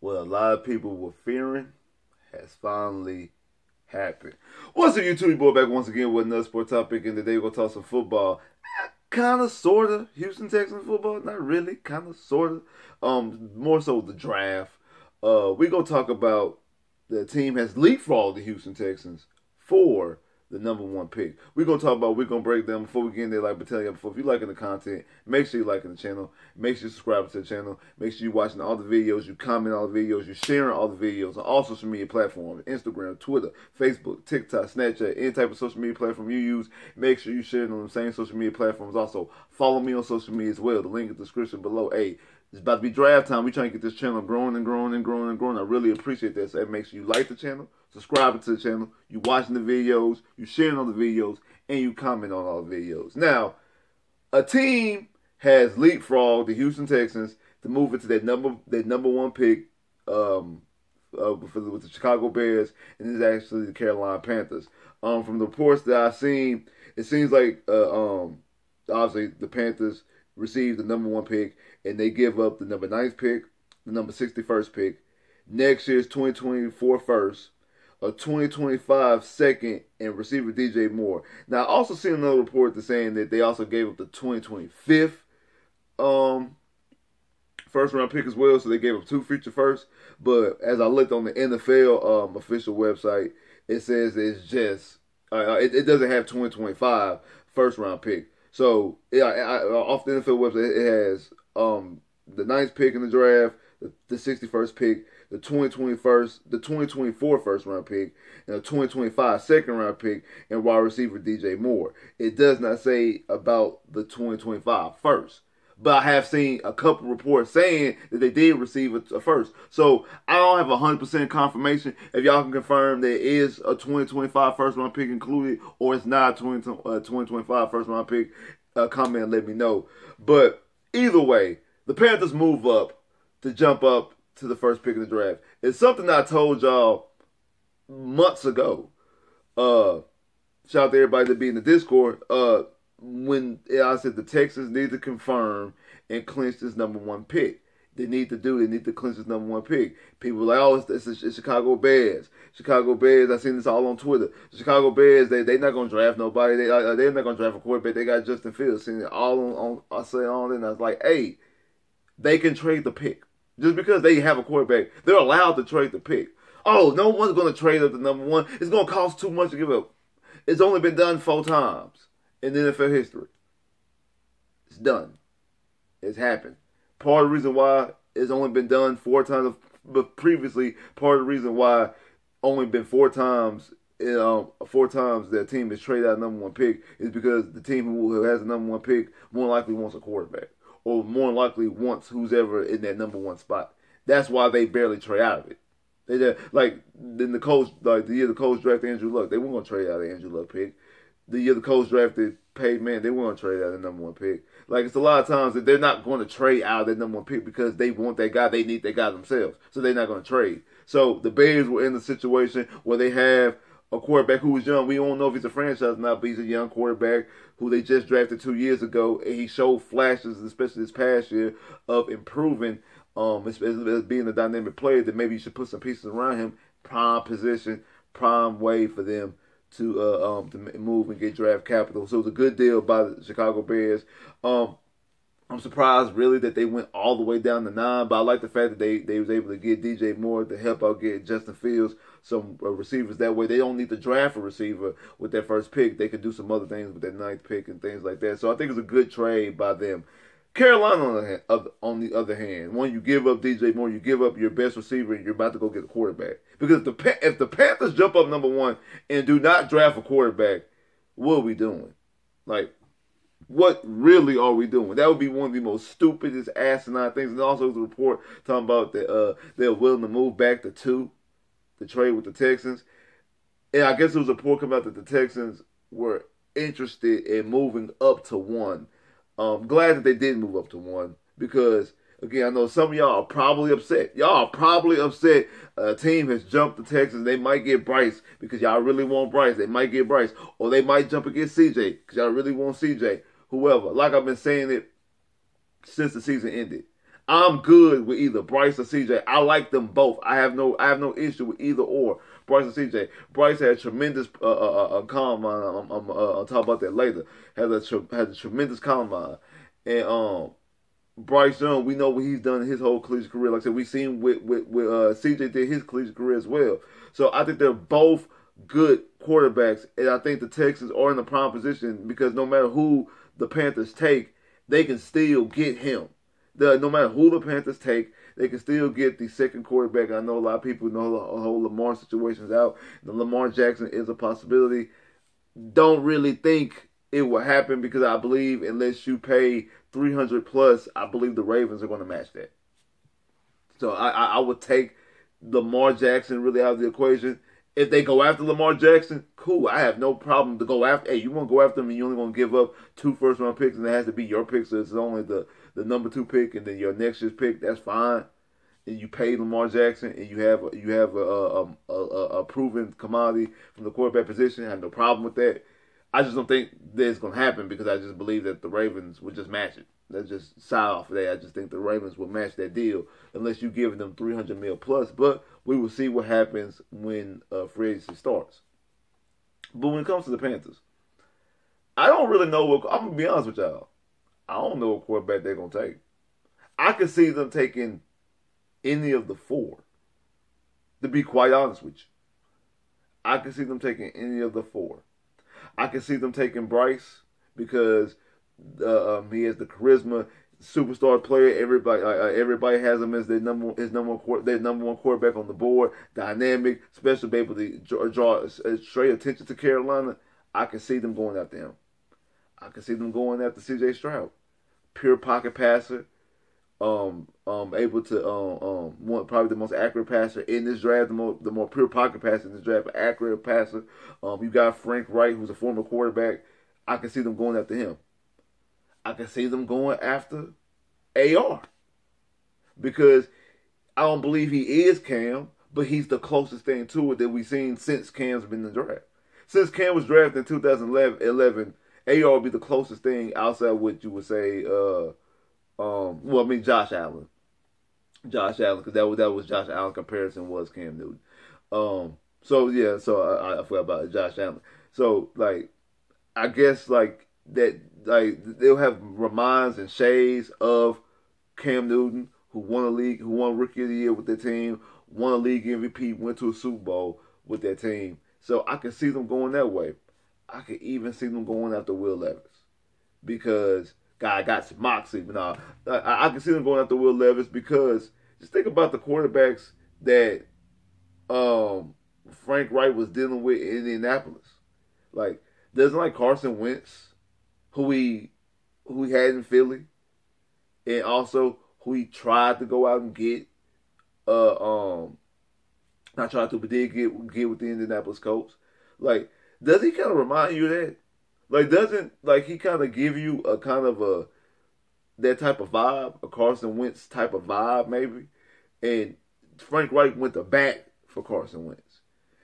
what a lot of people were fearing has finally happened. What's up, YouTube? Your boy back once again with another sport topic, and today we're going to talk some football. Kind of, sort of. Houston Texans football. Not really. Kind of, sort of. More so the draft. We're going to talk about the team has leapfrogged the Houston Texans for the #1 pick. We're going to break them before we get in there. Like I tell you before, if you're liking the content, make sure you're liking the channel. Make sure you subscribe to the channel. Make sure you're watching all the videos. You comment all the videos. You're sharing all the videos on all social media platforms. Instagram, Twitter, Facebook, TikTok, Snapchat, any type of social media platform you use. Make sure you share it on the same social media platforms. Also, follow me on social media as well. The link in the description below. Hey, it's about to be draft time. We're trying to get this channel growing and growing and growing and growing. I really appreciate that. So make sure you like the channel, subscribe to the channel, you watching the videos, you sharing all the videos, and you comment on all the videos. Now, a team has leapfrogged the Houston Texans to move into their #1 pick with the Chicago Bears, and this is actually the Carolina Panthers. From the reports that I've seen, it seems like obviously the Panthers received the #1 pick, and they give up the #9th pick, the #61st pick, next year's 2024 first, a 2025 second, and receiver DJ Moore. Now, I also seen another report that's saying that they also gave up the 2025 first round pick as well, so they gave up 2 future firsts. But as I looked on the NFL official website, it says it's just it doesn't have 2025 first round pick. So off the NFL website, it has the 9th pick in the draft, the 61st pick, the 2024 first round pick, and the 2025 second round pick, and wide receiver DJ Moore. It does not say about the 2025 first. But I have seen a couple reports saying that they did receive a first. So I don't have 100% confirmation. If y'all can confirm there is a 2025 first round pick included, or it's not a 2025 first round pick, comment and let me know. But either way, the Panthers move up to jump up to the first pick of the draft. It's something I told y'all months ago. Shout out to everybody that be in the Discord. When I said the Texans need to confirm and clinch this #1 pick. They need to clinch this #1 pick. People are like, oh, it's Chicago Bears. Chicago Bears, I seen this all on Twitter. The Chicago Bears, they not going to draft nobody. They're not going to draft a quarterback. They got Justin Fields. Seen it all on, I say on it, and I was like, hey, they can trade the pick. Just because they have a quarterback, they're allowed to trade the pick. Oh, no one's going to trade up the #1. It's going to cost too much to give up. It's only been done 4 times in NFL history. It's done. It's happened. Part of the reason why it's only been done 4 times, but previously, part of the reason why only been 4 times, 4 times that team has traded out #1 pick is because the team who has the #1 pick more likely wants a quarterback, or more likely wants who's ever in that #1 spot. That's why they barely trade out of it. They just, the year the Colts drafted Andrew Luck, they weren't gonna trade out of Andrew Luck pick. The year the Colts drafted Peyton Manning, they weren't gonna trade out of the #1 pick. Like, it's a lot of times that they're not going to trade out of their #1 pick because they want that guy. They need that guy themselves, so they're not going to trade. So the Bears were in the situation where they have a quarterback who is young. We don't know if he's a franchise or not, but he's a young quarterback who they just drafted 2 years ago, and he showed flashes, especially this past year, of improving as being a dynamic player. That maybe you should put some pieces around him. Prime position, prime way for them to move and get draft capital. So it was a good deal by the Chicago Bears. I'm surprised really that they went all the way down to 9, but I like the fact that they was able to get DJ Moore to help out get Justin Fields some receivers. That way they don't need to draft a receiver with their first pick. They can do some other things with their 9th pick and things like that. So I think it's a good trade by them. Carolina, on the other hand, when you give up DJ Moore, you give up your best receiver, and you're about to go get a quarterback. Because if the Panthers jump up #1 and do not draft a quarterback, what are we doing? Like, what really are we doing? That would be one of the most stupidest, asinine things. And also, there's a report talking about that they're willing to move back to 2 to trade with the Texans. And I guess there was a report coming out that the Texans were interested in moving up to 1. I'm glad that they did move up to 1 because, again, I know some of y'all are probably upset. Y'all are probably upset a team has jumped the Texans. They might get Bryce because y'all really want Bryce. They might get Bryce. Or they might jump against CJ because y'all really want CJ. Whoever. Like I've been saying it since the season ended. I'm good with either Bryce or CJ. I like them both. I have no issue with either or Bryce or CJ. Bryce had tremendous combine. I'll talk about that later. Has a tremendous combine, and Bryce Young, we know what he's done in his whole collegiate career. Like I said, we've seen with CJ did his collegiate career as well. So I think they're both good quarterbacks, and I think the Texans are in the prime position because no matter who the Panthers take, they can still get him. No matter who the Panthers take, they can still get the second quarterback. I know a lot of people know the whole Lamar situation's out. The Lamar Jackson is a possibility. Don't really think it will happen because I believe unless you pay 300 plus, I believe the Ravens are going to match that. So I would take Lamar Jackson really out of the equation. If they go after Lamar Jackson, cool. I have no problem to go after. Hey, you want to go after him and you only want to give up 2 first round picks and it has to be your pick, so it's only the number 2 pick and then your next year's pick. That's fine. And you pay Lamar Jackson and you have a proven commodity from the quarterback position. I have no problem with that. I just don't think that it's going to happen because I just believe that the Ravens would just match it. Let's just side off of that. I just think the Ravens will match that deal unless you give them 300 mil plus. But we will see what happens when free agency starts. But when it comes to the Panthers, I don't really know what. I'm gonna be honest with y'all. I don't know what quarterback they're gonna take. I could see them taking any of the 4. To be quite honest with you, I could see them taking any of the 4. I can see them taking Bryce because he has the charisma, superstar player. Everybody has him as their number one quarterback on the board. Dynamic, especially be able to draw straight attention to Carolina. I can see them going after him. I can see them going after C.J. Stroud, pure pocket passer. Able to probably the most accurate passer in this draft, the more pure pocket passer in this draft, accurate passer. You got Frank Wright, who's a former quarterback. I can see them going after him. I can see them going after AR because I don't believe he is Cam, but he's the closest thing to it that we've seen since Cam's been in the draft. Since Cam was drafted in 2011, AR would be the closest thing outside what you would say. Josh Allen. Because that was Josh Allen comparison was Cam Newton. I forgot about Josh Allen. So I guess that they'll have reminds and shades of Cam Newton, who won Rookie of the Year with their team, won a league MVP, went to a Super Bowl with their team. So I can see them going that way. I could even see them going after Will Levis because guy got some moxie. But I can see them going after Will Levis because just think about the quarterbacks that Frank Wright was dealing with in Indianapolis. Doesn't Carson Wentz, who he had in Philly, and also who he tried to go out and get, not tried to, but did get with the Indianapolis Colts. Does he kind of remind you of that? Doesn't he kind of give you a kind of that type of vibe, a Carson Wentz type of vibe maybe? And Frank Wright went to bat for Carson Wentz,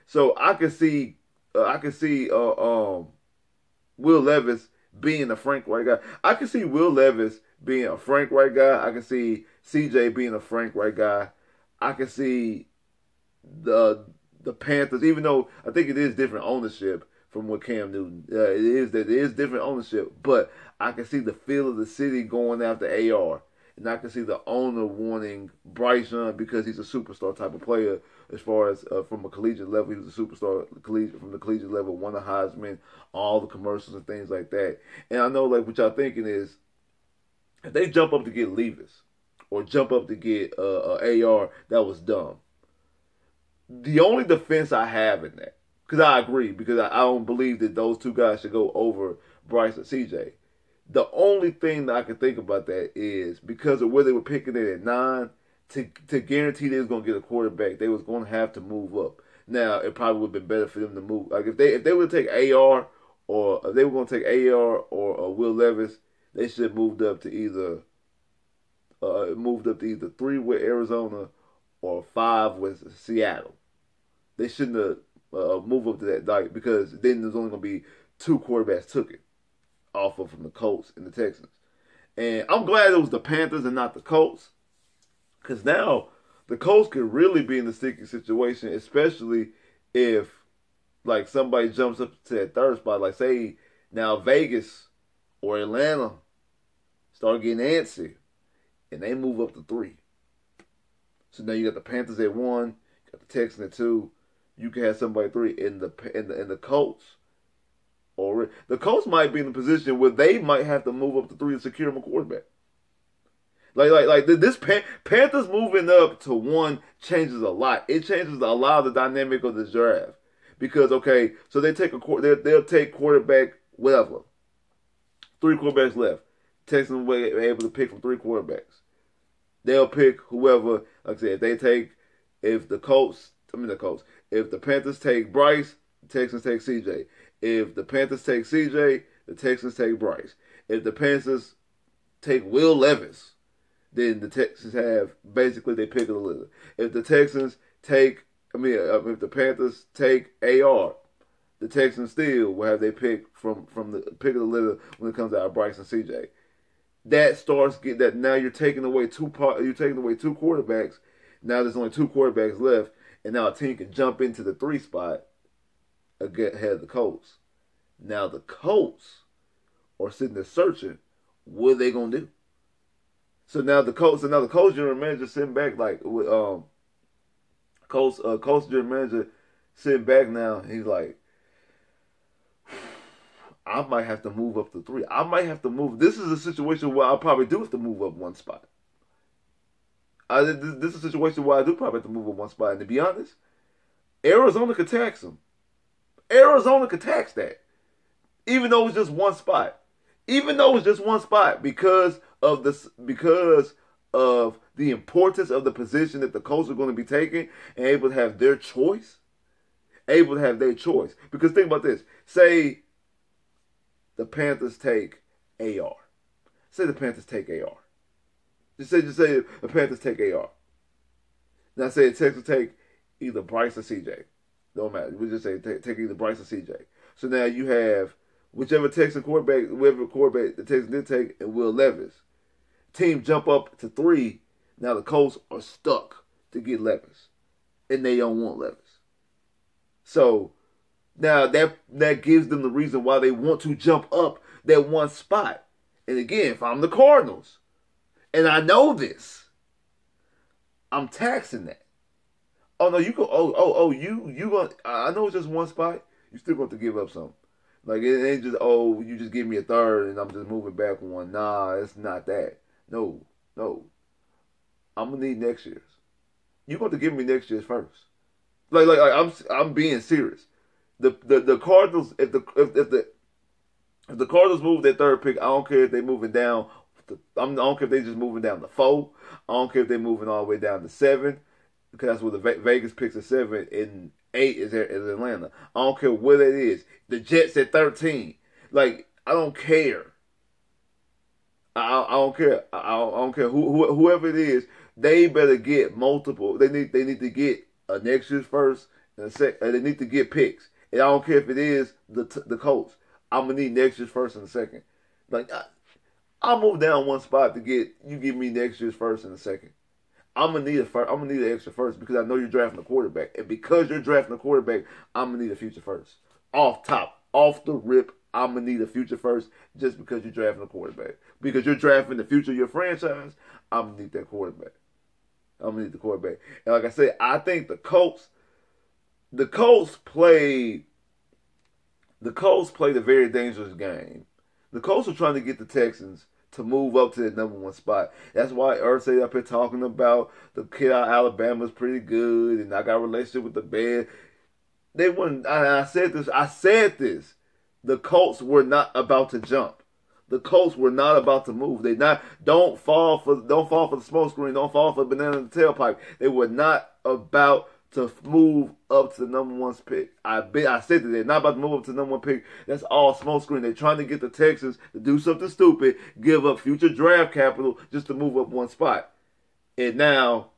so I can see Will Levis being a Frank Wright guy. I can see Will Levis being a Frank Wright guy. I can see CJ being a Frank Wright guy. I can see the Panthers, even though I think it is different ownership from what Cam Newton. It is different ownership, but I can see the feel of the city going after AR, and I can see the owner wanting Bryce Young because he's a superstar type of player. As far as from a collegiate level, he was a superstar from the collegiate level, won a Heisman, all the commercials and things like that. And I know what y'all thinking is, if they jump up to get Levis or jump up to get AR, that was dumb. The only defense I have in that, because I agree, because I don't believe that those two guys should go over Bryce or CJ. The only thing that I can think about that is because of where they were picking it at 9, to guarantee they was going to get a quarterback, they was going to have to move up. Now, it probably would have been better for them to move. If they would take AR, or if they were going to take AR or Will Levis, they should have moved up to either 3 with Arizona or 5 with Seattle. They shouldn't have moved up to that because then there's only going to be 2 quarterbacks took it off of from the Colts and the Texans. And I'm glad it was the Panthers and not the Colts. Because now the Colts could really be in the sticky situation, especially if like somebody jumps up to that third spot. Like say now Vegas or Atlanta start getting antsy and they move up to 3. So now you got the Panthers at 1, you got the Texans at 2. You can have somebody at 3 in the Colts. Or the Colts might be in a position where they might have to move up to 3 to secure them a quarterback. Like this Panthers moving up to 1 changes a lot. It changes a lot of the dynamic of the draft because okay, so they'll take quarterback whatever. 3 quarterbacks left. Texans were able to pick from 3 quarterbacks. They'll pick whoever. Like I said, if the Panthers take Bryce, the Texans take CJ. If the Panthers take CJ, the Texans take Bryce. If the Panthers take Will Levis, then the Texans have basically they pick of the litter. If the Texans take, if the Panthers take AR, the Texans still will have their pick from the pick of the litter when it comes out of Bryce and CJ. That starts get that now you're taking away 2 quarterbacks. Now there's only 2 quarterbacks left, and now a team can jump into the 3 spot ahead of the Colts. Now the Colts are sitting there searching what are they gonna do. So now the Colts general manager sitting back like with Colts general manager sitting back now. He's like, I might have to move up to 3. I might have to move. This is a situation where I probably do have to move up 1 spot. This is a situation where I do probably have to move up 1 spot. And to be honest, Arizona could tax them. Arizona could tax that, even though it's just 1 spot. Even though it's just 1 spot because of the importance of the position that the Colts are going to be taking and able to have their choice. Because think about this. Say the Panthers take AR. Say the Panthers take AR. Just say the Panthers take AR. Now say the Texans take either Bryce or CJ. Don't matter. We just say take either Bryce or CJ. So now you have whichever Texan quarterback, whoever quarterback the Texans did take, and Will Levis. Team jump up to 3. Now the Colts are stuck to get Levis, and they don't want Levis. So now that gives them the reason why they want to jump up that 1 spot. And again, if I'm the Cardinals, and I know this, I'm taxing that. Oh no, you go. You going? I know it's just 1 spot. You still going to give up something. Like it ain't just you just give me a 3rd and I'm just moving back 1. Nah, it's not that. No. I'm gonna need next year's. You got to give me next year's first. Like I'm being serious. The Cardinals if the Cardinals move their 3rd pick, I don't care if they moving down. I don't care if they just moving down to 4. I don't care if they moving all the way down to 7. Because that's where the Vegas picks at 7 and 8 is Atlanta. I don't care what it is. The Jets at 13. Like I don't care. I don't care. I don't care whoever it is. They better get multiple. They need to get a next year's first and they need to get picks. And I don't care if it is the Colts. I'm gonna need next year's first and the second. Like I'll move down 1 spot to get you. Give me next year's first and the second. I'm gonna need an extra first because I know you're drafting a quarterback, and because you're drafting a quarterback, I'm gonna need a future first. Off the rip, I'm gonna need a future first just because you're drafting a quarterback. Because you're drafting the future of your franchise, I'm gonna need that quarterback. I'm gonna need the quarterback. And like I said, I think the Colts played a very dangerous game. The Colts are trying to get the Texans to move up to the number 1 spot. That's why Irsay up here talking about the kid out of Alabama is pretty good, and I got a relationship with the Bears. They wouldn't. I said this. The Colts were not about to jump. The Colts were not about to move. Don't fall for the smoke screen. Don't fall for the banana in the tailpipe. They were not about to move up to the number 1 pick. I said that they're not about to move up to the number 1 pick. That's all smoke screen. They're trying to get the Texans to do something stupid, give up future draft capital just to move up 1 spot. And now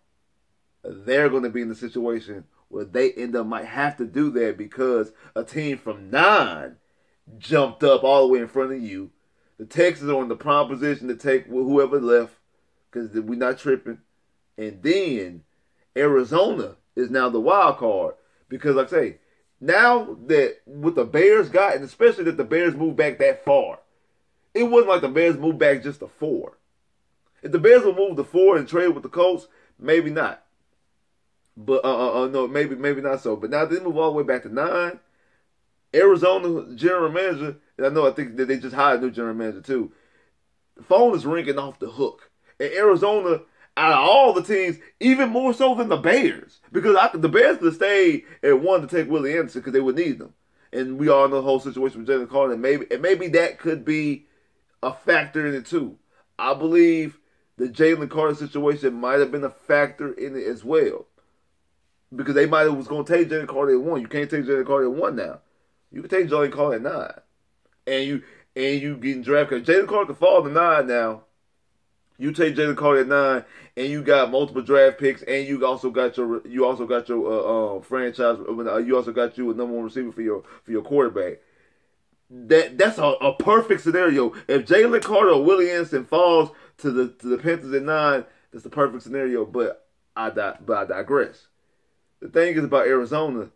they're going to be in the situation where they might have to do that because a team from 9 jumped up all the way in front of you. The Texans are in the prime position to take whoever left because we're not tripping. And then Arizona is now the wild card because, like I say, now that what the Bears got, and especially that the Bears moved back that far, it wasn't like the Bears moved back just to 4. If the Bears would move to 4 and trade with the Colts, maybe not. But no, maybe not so. But now they move all the way back to 9. Arizona general manager, and I think that they just hired a new general manager too. The phone is ringing off the hook. And Arizona, out of all the teams, even more so than the Bears, because the Bears could have stayed and wanted to take Willie Anderson because they would need them. And we all know the whole situation with Jalen Carter, and maybe that could be a factor in it too. I believe the Jalen Carter situation might have been a factor in it as well, because they might have was going to take Jalen Carter at 1. You can't take Jalen Carter at 1 now. You can take Jalen Carter at 9, and you getting drafted. Jalen Carter can fall to 9 now. You take Jalen Carter at 9, and you got multiple draft picks, and you also got your franchise. You also got you a number 1 receiver for your quarterback. That's a perfect scenario. If Jalen Carter or Willie Anderson falls to the Panthers at 9, that's the perfect scenario. But I digress. The thing is about Arizona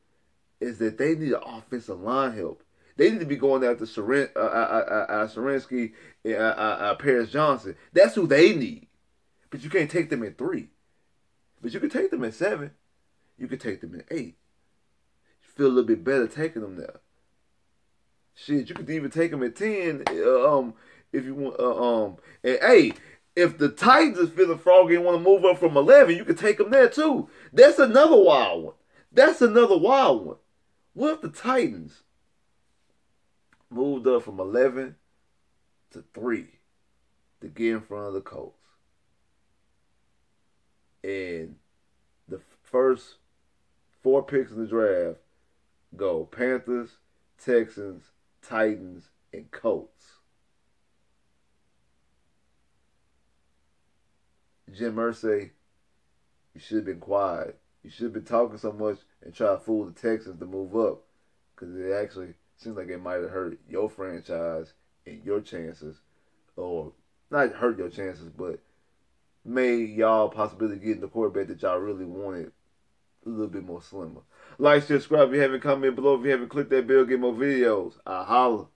is that they need an offensive line help. They need to be going after Sarinsky and Paris Johnson. That's who they need. But you can't take them at 3. But you can take them at 7. You can take them at 8. You feel a little bit better taking them there. Shit, you could even take them at 10 if you want. And hey, if the Titans is feeling froggy and want to move up from 11, you can take them there too. That's another wild one. What if the Titans moved up from 11 to 3 to get in front of the Colts? And the first 4 picks in the draft go Panthers, Texans, Titans, and Colts. Jim Irsay, you should have been quiet. You should have been talking so much and try to fool the Texans to move up, because it actually seems like it might have hurt your franchise and your chances, or not hurt your chances, but made y'all possibility getting the quarterback that y'all really wanted a little bit more slimmer. Like, subscribe if you haven't, comment below if you haven't, click that bell, get more videos. I holla.